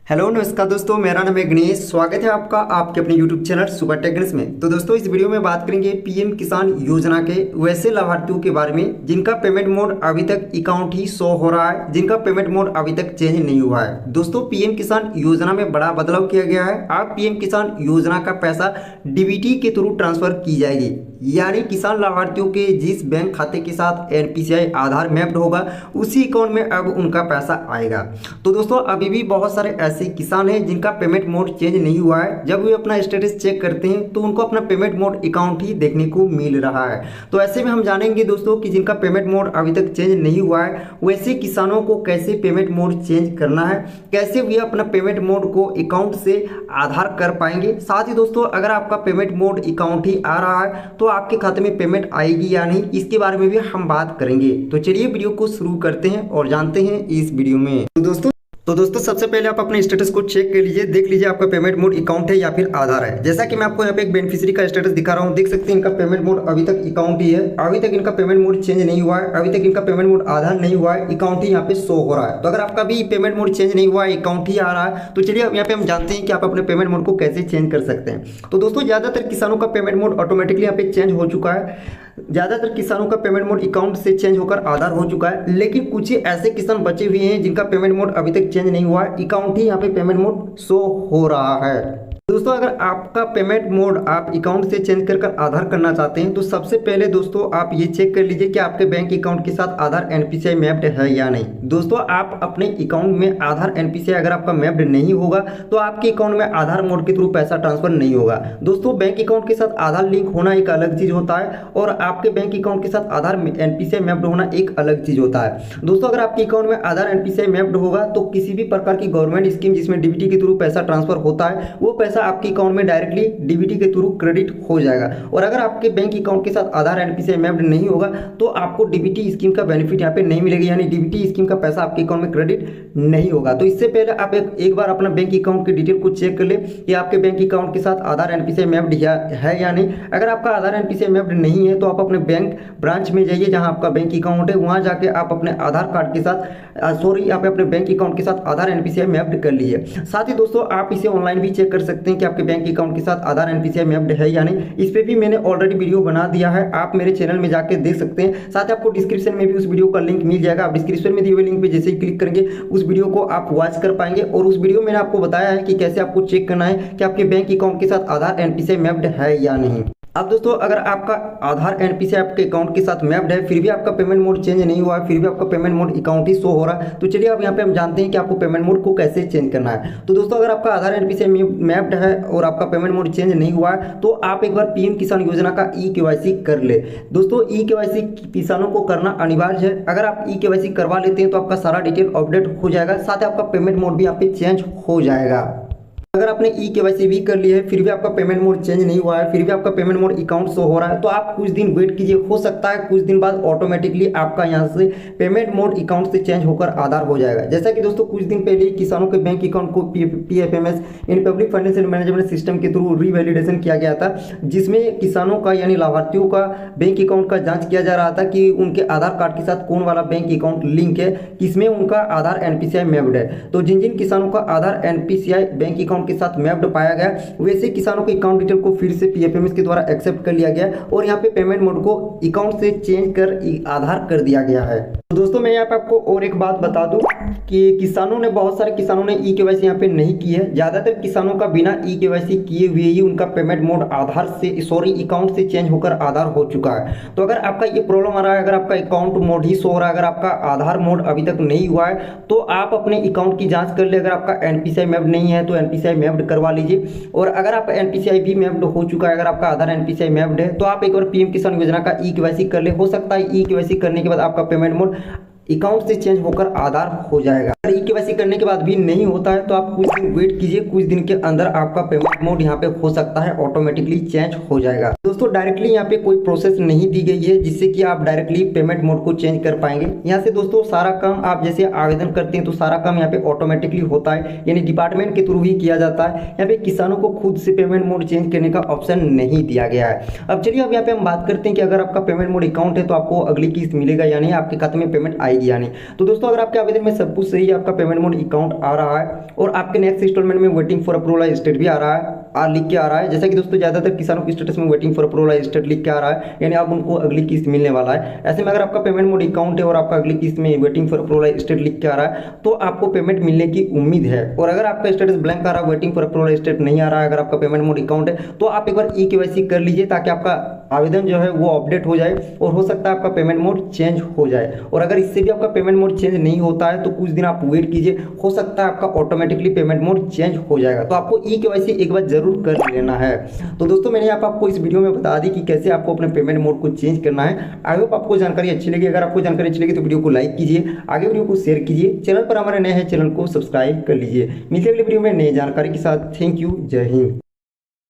Hello नमस्कार दोस्तों, मेरा नाम है गणेश। स्वागत है आपका आपके अपने यूट्यूब चैनल सुपर टेक्निक्स में। तो दोस्तों इस वीडियो में बात करेंगे पीएम किसान योजना के वैसे लाभार्थियों के बारे में जिनका पेमेंट मोड अभी तक अकाउंट ही शो हो रहा है, जिनका पेमेंट मोड अभी तक चेंज नहीं हुआ है। दोस्तों पीएम किसान योजना में बड़ा बदलाव किया गया है। आप पीएम किसान योजना का पैसा डीबीटी के थ्रू ट्रांसफर की जाएगी, यानी किसान लाभार्थियों के जिस बैंक खाते के साथ एनपीसीआई आधार मैप्ड होगा उसी अकाउंट में अब उनका पैसा आएगा। तो दोस्तों अभी भी बहुत सारे ऐसे किसान हैं जिनका पेमेंट मोड चेंज नहीं हुआ है। जब वे अपना स्टेटस चेक करते हैं तो उनको अपना पेमेंट मोड अकाउंट ही देखने को मिल रहा है। तो ऐसे में हम जानेंगे दोस्तों कि जिनका पेमेंट मोड अभी तक चेंज नहीं हुआ है वैसे किसानों को कैसे पेमेंट मोड चेंज करना है, कैसे वे अपना पेमेंट मोड को अकाउंट से आधार कर पाएंगे। साथ ही दोस्तों अगर आपका पेमेंट मोड अकाउंट ही आ रहा है तो आपके खाते में पेमेंट आएगी या नहीं, इसके बारे में भी हम बात करेंगे। तो चलिए वीडियो को शुरू करते हैं और जानते हैं इस वीडियो में। तो दोस्तों सबसे पहले आप अपने स्टेटस को चेक कर लीजिए, देख लीजिए आपका पेमेंट मोड अकाउंट है या फिर आधार है। जैसा कि मैं आपको यहाँ पे एक बेनिफिशियरी का स्टेटस दिखा रहा हूँ, देख सकते हैं इनका पेमेंट मोड अभी तक अकाउंट ही है। अभी तक इनका पेमेंट मोड चेंज नहीं हुआ है, अभी तक इनका पेमेंट मोड आधार नहीं हुआ है, अकाउंट ही यहाँ पे शो हो रहा है। तो अगर आपका भी पेमेंट मोड चेंज नहीं हुआ है, अकाउंट ही आ रहा है, तो चलिए अब यहाँ पे हम जानते हैं कि आप अपने पेमेंट मोड को कैसे चेंज कर सकते हैं। तो दोस्तों ज्यादातर किसानों का पेमेंट मोड ऑटोमेटिकली यहाँ पे चेंज हो चुका है। ज्यादातर किसानों का पेमेंट मोड अकाउंट से चेंज होकर आधार हो चुका है, लेकिन कुछ ही ऐसे किसान बचे हुए हैं जिनका पेमेंट मोड अभी तक चेंज नहीं हुआ है, अकाउंट ही यहाँ पे पेमेंट मोड शो हो रहा है। दोस्तों अगर आपका पेमेंट मोड आप अकाउंट से चेंज कर आधार करना चाहते हैं तो सबसे पहले दोस्तों आप ये चेक कर लीजिए कि आपके बैंक अकाउंट के साथ आधार एनपीसीआई मैप्ड है या नहीं। दोस्तों आप अपने अकाउंट में आधार एनपीसीआई अगर आपका मैप्ड नहीं होगा तो आपके अकाउंट में आधार मोड के थ्रू पैसा ट्रांसफर नहीं होगा। दोस्तों बैंक अकाउंट के साथ आधार लिंक होना एक अलग चीज होता है और आपके बैंक अकाउंट के साथ आधार एनपीसीआई मैप्ड होना एक अलग चीज होता है। दोस्तों अगर आपके अकाउंट में आधार एनपीसीआई मैप्ड होगा तो किसी भी प्रकार की गवर्नमेंट स्कीम जिसमें डीबीटी के थ्रू पैसा ट्रांसफर होता है वो पैसा आपके अकाउंट में डायरेक्टली डीबीटी के थ्रू क्रेडिट हो जाएगा। और अगर आपके बैंक अकाउंट के साथ आधार एनपीसीआई मैप्ड नहीं होगा तो आपको डीबीटी स्कीम का बेनिफिट यहाँ पे नहीं मिलेगा, यानी डीबीटी स्कीम का पैसा आपके अकाउंट में क्रेडिट नहीं होगा। तो इससे पहले आप एक बार अपना बैंक अकाउंट की डिटेल को चेक कर ले कि आपके बैंक अकाउंट के साथ आधार एनपीसीआई मैप्ड है या नहीं। अगर आपका आधार एनपीसीआई मैप्ड नहीं है तो आप अपने बैंक ब्रांच में जाइए जहां आपका बैंक अकाउंट है, वहां जाके आप अपने आधार कार्ड के साथ आप अपने बैंक अकाउंट के साथ आधार एनपीसीआई मैप्ड कर लीजिए। साथ ही दोस्तों आप इसे ऑनलाइन भी चेक कर सकते हैं कि आपके बैंक अकाउंट के साथ आधार एनपीसीआई मैप्ड है या नहीं। इस पे भी मैंने ऑलरेडी वीडियो बना दिया है, आप मेरे चैनल में जाके देख सकते हैं। साथ ही आपको डिस्क्रिप्शन में भी उस वीडियो का लिंक मिल जाएगा। आप डिस्क्रिप्शन में दिए हुए लिंक पे जैसे ही क्लिक करेंगे उस वीडियो को आप वॉच कर पाएंगे। और उस वीडियो में मैंने आपको बताया है कि कैसे आपको चेक करना है कि आपके बैंक अकाउंट के साथ आधार एनपीसीआई मैप्ड है या नहीं। अब दोस्तों अगर आपका आधार एनपीसीआई आपके अकाउंट के साथ मैप्ड है फिर भी आपका पेमेंट मोड चेंज नहीं हुआ है, फिर भी आपका पेमेंट मोड अकाउंट ही शो हो रहा है, तो चलिए अब यहाँ पे हम जानते हैं कि आपको पेमेंट मोड को कैसे चेंज करना है। तो दोस्तों अगर आपका आधार एनपीसीआई मैप्ड है और आपका पेमेंट मोड चेंज नहीं हुआ है तो आप एक बार पीएम किसान योजना का ई-केवाईसी कर ले। दोस्तों ई-केवाईसी किसानों को करना अनिवार्य है। अगर आप ई-केवाईसी करवा लेते हैं तो आपका सारा डिटेल अपडेट हो जाएगा, साथ ही आपका पेमेंट मोड भी यहाँ पे चेंज हो जाएगा। अगर आपने ई-केवाईसी भी कर लिया है फिर भी आपका पेमेंट मोड चेंज नहीं हुआ है, फिर भी आपका पेमेंट मोड अकाउंट शो हो रहा है, तो आप कुछ दिन वेट कीजिए। हो सकता है कुछ दिन बाद ऑटोमेटिकली आपका यहाँ से पेमेंट मोड अकाउंट से चेंज होकर आधार हो जाएगा। जैसा कि दोस्तों कुछ दिन पहले किसानों के बैंक अकाउंट को PFMS in public financial management system के थ्रू रीवैलिडेशन किया गया था, जिसमें किसानों का यानी लाभार्थियों का बैंक अकाउंट का जाँच किया जा रहा था कि उनके आधार कार्ड के साथ कौन वाला बैंक अकाउंट लिंक है, किसमें उनका आधार एनपीसीआई मैप्ड है। तो जिन जिन किसानों का आधार एनपीसीआई बैंक अकाउंट के साथ मैप्ड पाया गया वैसे किसानों के अकाउंट डिटेल को फिर से पीएफएमएस के द्वारा एक्सेप्ट कर लिया गया और यहाँ पे पेमेंट मोड को अकाउंट से चेंज कर आधार कर दिया गया है। तो दोस्तों मैं यहाँ पे आपको और एक बात बता दूं कि बहुत सारे किसानों ने ई-केवाईसी यहाँ पे नहीं की है। ज्यादातर किसानों का बिना ई-केवाईसी किए हुए ही उनका पेमेंट मोड अकाउंट से चेंज होकर आधार हो चुका है। तो अगर आपका ये प्रॉब्लम आ रहा है, अगर आपका अकाउंट मोड ही शो हो रहा है, अगर आपका आधार मोड अभी तक नहीं हुआ है तो आप अपने अकाउंट की जांच कर ले। अगर आपका एनपीसीआई मैप्ड नहीं है तो एनपीसीआई मैप्ड करवा लीजिए। और अगर आप एनपीसीआई भी मैप्ड हो चुका है, अगर आपका आधार एनपीसीआई मैप्ड है तो आप एक बार पीएम किसान योजना का ई-केवाईसी कर ले। हो सकता है ई-केवाईसी करने के बाद आपका पेमेंट मोड अकाउंट से चेंज होकर आधार हो जाएगा। अगर ई-केवाईसी करने के बाद भी नहीं होता है तो आप कुछ दिन वेट कीजिए, कुछ दिन के अंदर आपका पेमेंट मोड यहाँ पे हो सकता है ऑटोमेटिकली चेंज हो जाएगा। दोस्तों डायरेक्टली यहाँ पे कोई प्रोसेस नहीं दी गई है जिससे कि आप डायरेक्टली पेमेंट मोड को चेंज कर पाएंगे। यहाँ से दोस्तों सारा काम आप जैसे आवेदन करते हैं तो सारा काम यहाँ पे ऑटोमेटिकली होता है, यानी डिपार्टमेंट के थ्रू ही किया जाता है। यहाँ पे किसानों को खुद से पेमेंट मोड चेंज करने का ऑप्शन नहीं दिया गया है। अब चलिए अब यहाँ पे हम बात करते हैं कि अगर आपका पेमेंट मोड अकाउंट है तो आपको अगली किस्त मिलेगा या नहीं, आपके खाते में पेमेंट आएगी या नहीं। तो दोस्तों अगर आपके आवेदन में सब कुछ सही है, आपका पेमेंट मोड अकाउंट आ रहा है और आपके नेक्स्ट इंस्टॉलमेंट में वेटिंग फॉर अप्रूवल स्टेट भी आ रहा है, लिख के आ रहा है, जैसा कि दोस्तों ज्यादातर किसानों के स्टेटस में वेटिंग फॉर अप्रूवल स्टेट लिख के आ रहा है, यानी अब उनको अगली किस्त मिलने वाला है। ऐसे में अगर आपका पेमेंट मोड अकाउंट है और आपका अगली किस्त में वेटिंग फॉर अप्रूवल स्टेट लिख के आ रहा है तो आपको पेमेंट मिलने की उम्मीद है। और अगर आपका स्टेटस ब्लैंक आ रहा है, वेटिंग फॉर अप्रूवल स्टेट नहीं आ रहा है, अगर आपका पेमेंट मोड अकाउंट है तो आप एक बार ई-केवाईसी कर लीजिए ताकि आपका आवेदन जो है वो अपडेट हो जाए और हो सकता है आपका पेमेंट मोड चेंज हो जाए। और अगर इससे भी आपका पेमेंट मोड चेंज नहीं होता है तो कुछ दिन आप वेट कीजिए, हो सकता है आपका ऑटोमेटिकली पेमेंट मोड चेंज हो जाएगा। तो आपको ई-केवाईसी एक बार जरूर कर लेना है। तो दोस्तों मैंने आपको इस वीडियो में बता दी कि कैसे आपको अपने पेमेंट मोड को चेंज करना है। आई होप आपको जानकारी अच्छी लगी। अगर आपको जानकारी अच्छी लगी तो वीडियो को लाइक कीजिए, आगे वीडियो को शेयर कीजिए, चैनल पर हमारे नए हैं चैनल को सब्सक्राइब कर लीजिए। मिलते हैं अगले वीडियो में नई जानकारी के साथ। थैंक यू, जय हिंद।